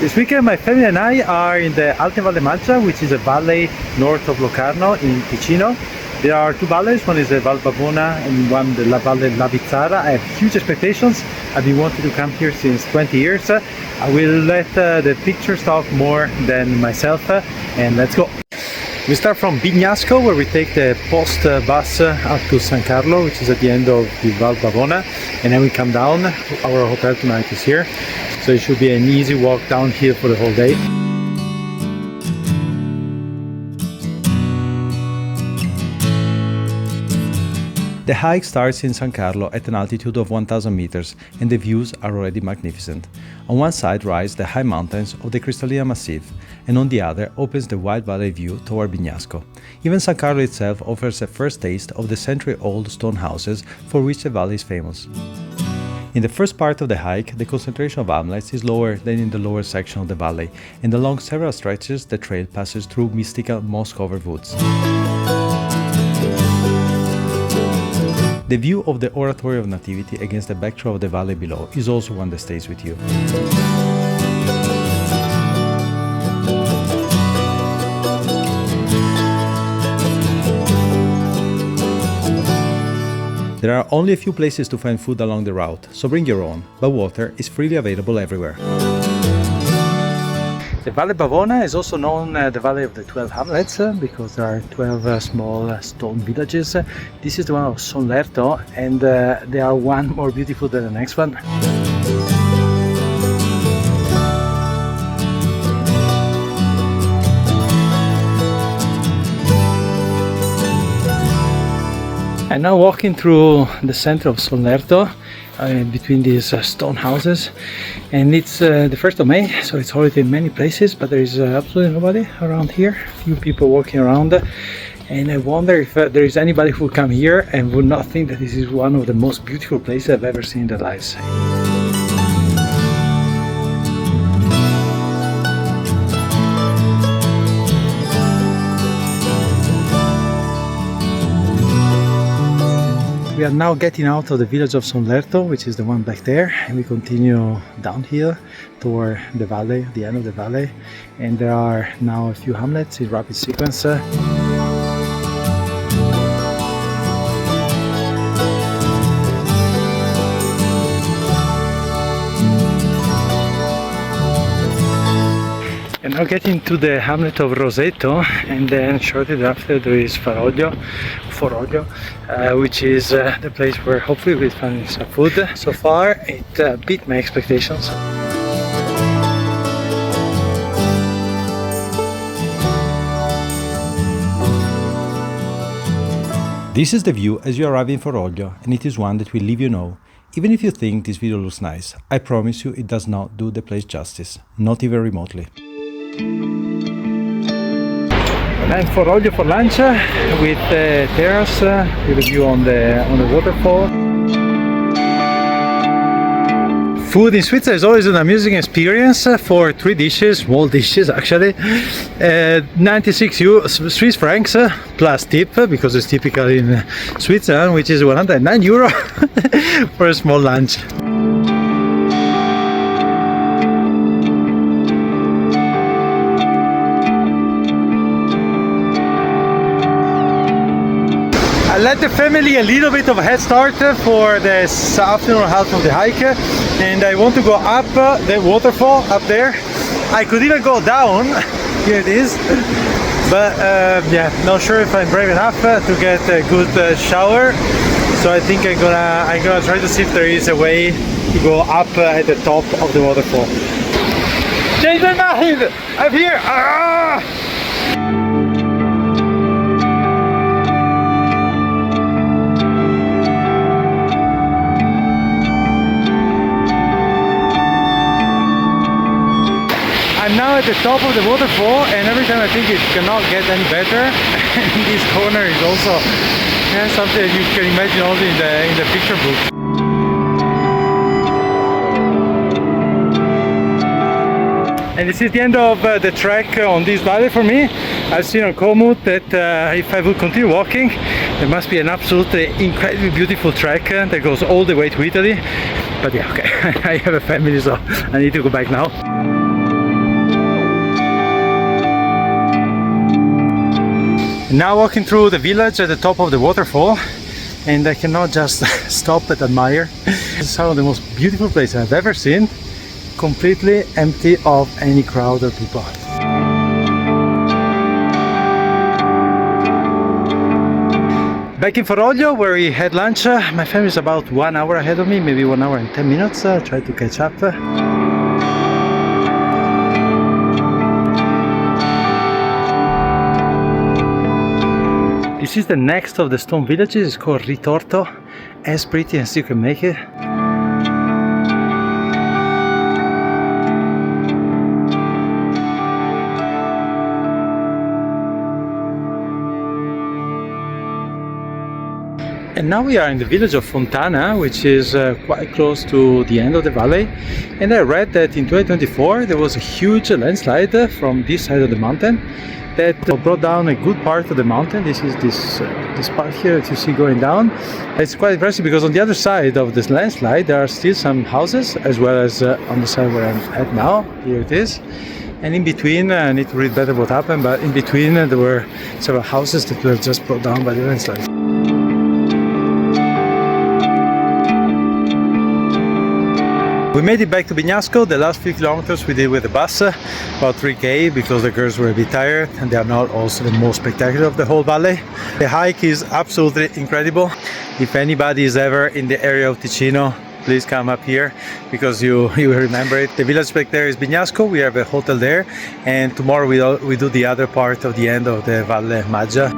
This weekend my family and I are in the Valle Maggia, which is a valley north of Locarno in Ticino. There are two valleys, one is the Val Bavona and one the Valle Lavizzara. I have huge expectations. I've been wanting to come here since 20 years. I will let the pictures talk more than myself, and let's go. We start from Bignasco, where we take the post bus up to San Carlo, which is at the end of the Val Bavona, and then we come down. Our hotel tonight is here, so it should be an easy walk downhill for the whole day. The hike starts in San Carlo at an altitude of 1000 meters, and the views are already magnificent. On one side rise the high mountains of the Cristallina Massif, and on the other opens the wide valley view toward Bignasco. Even San Carlo itself offers a first taste of the century-old stone houses for which the valley is famous. In the first part of the hike, the concentration of hamlets is lower than in the lower section of the valley, and along several stretches the trail passes through mystical moss-covered woods. The view of the Oratory of Nativity against the backdrop of the valley below is also one that stays with you. There are only a few places to find food along the route, so bring your own, but water is freely available everywhere. The Valle Bavona is also known as the Valley of the 12 Hamlets because there are 12 small stone villages. This is the one of Sonlerto, and they are one more beautiful than the next one. I'm now walking through the center of Sonlerto, between these stone houses, and it's the 1st of May, so it's holiday in many places, but there is absolutely nobody around here. Few people walking around, and I wonder if there is anybody who will come here and would not think that this is one of the most beautiful places I've ever seen in their lives. We are now getting out of the village of Sonlerto, which is the one back there, and we continue downhill toward the valley, the end of the valley, and there are now a few hamlets in rapid sequence. And now getting to the hamlet of Roseto, and then shortly after there is Foroglio, which is the place where hopefully we'll find some food. So far it beat my expectations. This is the view as you arrive in Foroglio, and it is one that will leave you know. Even if you think this video looks nice, I promise you it does not do the place justice, not even remotely. And Foroglio for lunch with the terrace with a view on the waterfall. Food in Switzerland is always an amusing experience. For 3 dishes, small dishes actually, 96 Swiss francs plus tip, because it's typical in Switzerland, which is 109 euro for a small lunch. I let the family a little bit of a head start for the afternoon half of the hike, and I want to go up the waterfall up there. I could even go down, here it is, but yeah, not sure if I'm brave enough to get a good shower, so I think I'm gonna try to see if there is a way to go up at the top of the waterfall. Change my mind! I'm here! Ah! I'm now at the top of the waterfall, and every time I think it cannot get any better, and this corner is also something that you can imagine also in the picture book. And this is the end of the trek on this valley for me. I've seen on Komoot that if I would continue walking, there must be an absolutely incredibly beautiful trek that goes all the way to Italy. But yeah, okay, I have a family, so I need to go back now. Now walking through the village at the top of the waterfall, and I cannot just stop and admire. It's some of the most beautiful places I've ever seen, completely empty of any crowd or people. Back in Foroglio, where we had lunch, my family is about 1 hour ahead of me, maybe 1 hour and 10 minutes. Try to catch up. This is the next of the stone villages. It's called Ritorto, as pretty as you can make it. And now we are in the village of Fontana, which is quite close to the end of the valley. And I read that in 2024 there was a huge landslide from this side of the mountain that brought down a good part of the mountain. This is this part here that you see going down. It's quite impressive because on the other side of this landslide there are still some houses, as well as on the side where I'm at now. Here it is. And in between, I need to read better what happened, but in between there were several houses that were just brought down by the landslide. We made it back to Bignasco. The last few kilometers we did with the bus, about 3k, because the girls were a bit tired and they are not also the most spectacular of the whole valley. The hike is absolutely incredible. If anybody is ever in the area of Ticino, please come up here because you will remember it. The village back there is Bignasco. We have a hotel there, and tomorrow we do the other part of the end of the Valle Maggia.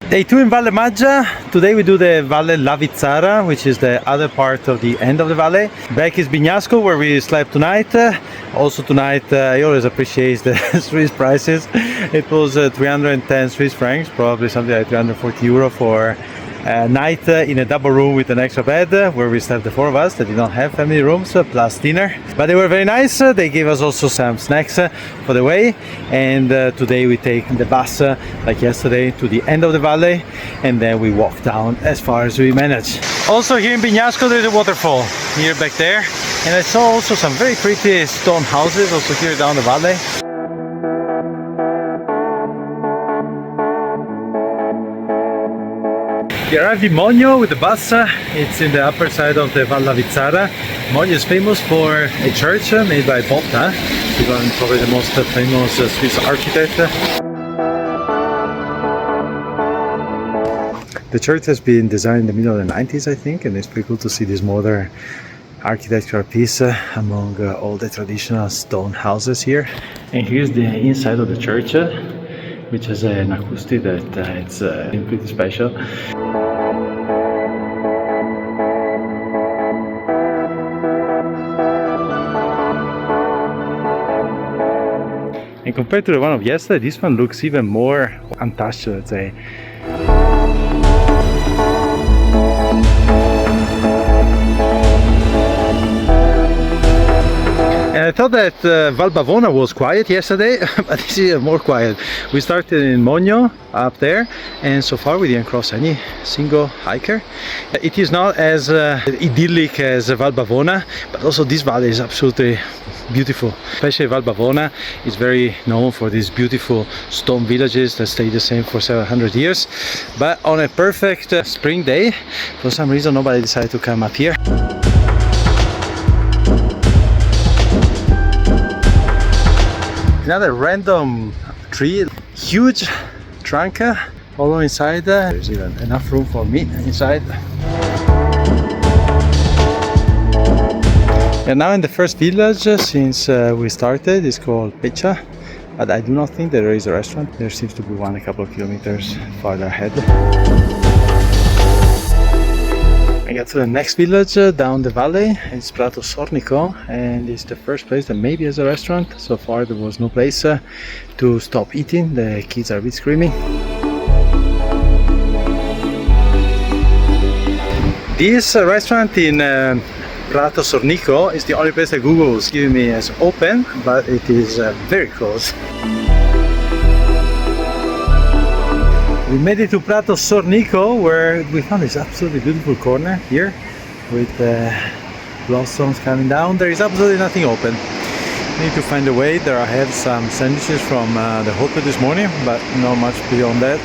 Day 2 in Valle Maggia. Today we do the Valle Lavizzara, which is the other part of the end of the valley. Back is Bignasco, where we slept tonight. Also tonight, I always appreciate the Swiss prices. It was 310 Swiss francs, probably something like 340 euro for a night in a double room with an extra bed, where we slept the 4 of us that did not have family rooms, plus dinner. But they were very nice. They gave us also some snacks for the way. And today we take the bus, like yesterday, to the end of the valley, and then we walk down as far as we manage. Also here in Bignasco there is a waterfall, here back there. And I saw also some very pretty stone houses also here down the valley. We arrived in Mogno with the bus. It's in the upper side of the Valle Lavizzara. Mogno is famous for a church made by Botta, probably the most famous Swiss architect. The church has been designed in the middle of the 90s, I think, and it's pretty cool to see this modern architectural piece among all the traditional stone houses here. And here's the inside of the church, which has an acoustic that it's pretty special. And compared to the one of yesterday, this one looks even more untouched, let's say. And I thought that Val Bavona was quiet yesterday, but this is more quiet. We started in Mogno up there, and so far we didn't cross any single hiker. It is not as idyllic as Val Bavona, but also this valley is absolutely beautiful. Especially Val Bavona is very known for these beautiful stone villages that stay the same for several hundred years. But on a perfect spring day, for some reason nobody decided to come up here. Another random tree, huge trunk, all inside. There's even enough room for me inside. And now in the first village since we started, it's called Pecha, but I do not think there is a restaurant. There seems to be one a couple of kilometers farther ahead. I got to the next village down the valley. It's Prato Sornico, and it's the first place that maybe has a restaurant. So far there was no place to stop eating. The kids are a bit screaming. This restaurant in Prato Sornico is the only place that Google is giving me as open, but it is very close. We made it to Prato Sornico, where we found this absolutely beautiful corner here with blossoms coming down. There is absolutely nothing open. Need to find a way. There I have some sandwiches from the hotel this morning, but not much beyond that.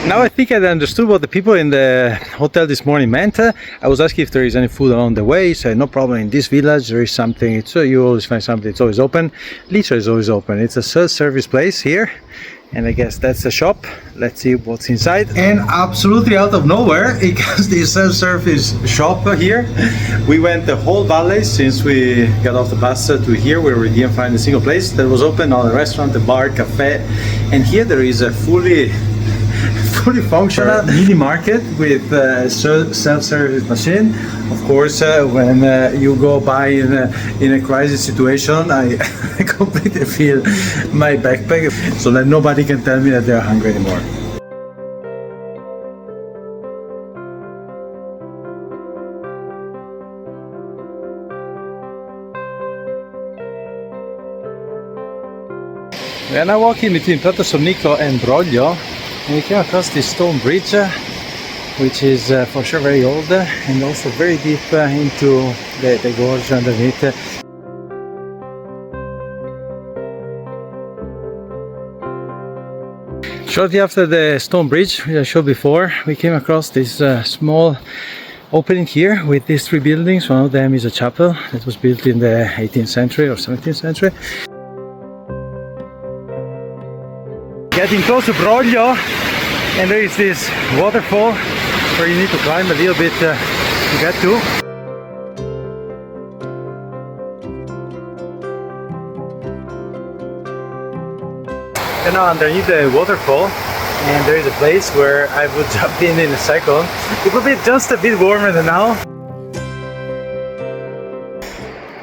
Now I think I understood what the people in the hotel this morning meant. I was asking if there is any food along the way. So no problem, in this village there is something. It's, you always find something. It's always open. Literally is always open. It's a self-service place here, and I guess that's the shop. Let's see what's inside. And absolutely out of nowhere, it has this self-service shop here. We went the whole valley since we got off the bus to here, where we didn't find a single place that was open. All the restaurant, the bar, cafe, and here there is a fully functional mini market with self-service machine. Of course, when you go by in a crisis situation, I completely fill my backpack so that nobody can tell me that they're hungry anymore. We are now walking between Prato Sornico and Broglio, and we came across this stone bridge, which is for sure very old and also very deep into the gorge underneath. Shortly after the stone bridge, which I showed before, we came across this small opening here with these three buildings. One of them is a chapel that was built in the 18th century or 17th century. Getting close to Broglio, and there is this waterfall where you need to climb a little bit to get to. And now underneath the waterfall, and there is a place where I would jump in a second. It will be just a bit warmer than now.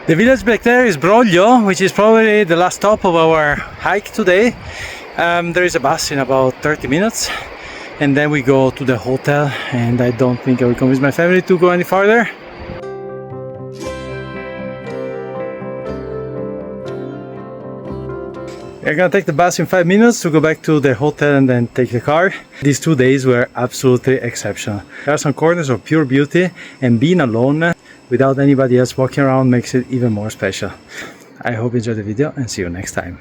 The village back there is Broglio, which is probably the last stop of our hike today. There is a bus in about 30 minutes, and then we go to the hotel, and I don't think I will convince my family to go any farther. We're gonna take the bus in 5 minutes to go back to the hotel and then take the car. These 2 days were absolutely exceptional. There are some corners of pure beauty, and being alone without anybody else walking around makes it even more special. I hope you enjoyed the video, and see you next time.